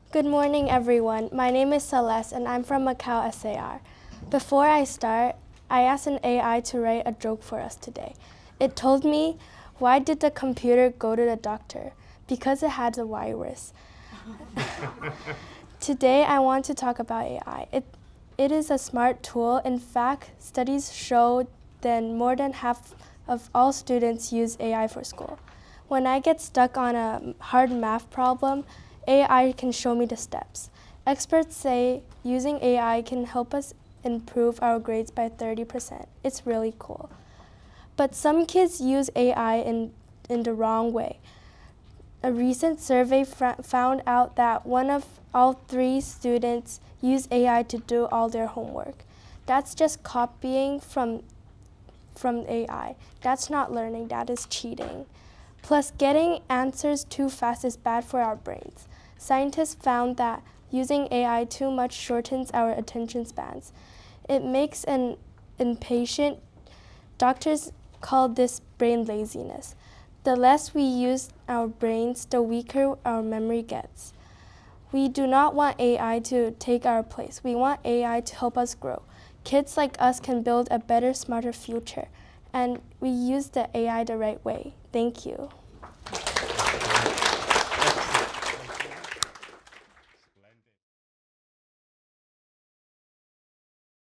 Good morning, everyone. My name is Celeste, and I'm from Macao SAR. Before I start, I asked an AI to write a joke for us today. It told me, why did the computer go to the doctor? Because it had a virus. Today, I want to talk about AI. It is a smart tool. In fact, studies show that more than half of all students use AI for school. When I get stuck on a hard math problem, AI can show me the steps. Experts say using AI can help us improve our grades by 30%. It's really cool. But some kids use AI in the wrong way. A recent survey found out that one of all 3 students use AI to do all their homework. That's just copying from AI. That's not learning, that is cheating. Plus, getting answers too fast is bad for our brains. Scientists found that using AI too much shortens our attention spans. It makes an impatient. Doctors call this brain laziness. The less we use our brains, the weaker our memory gets. We do not want AI to take our place. We want AI to help us grow. Kids like us can build a better, smarter future, and we use the AI the right way. Thank you.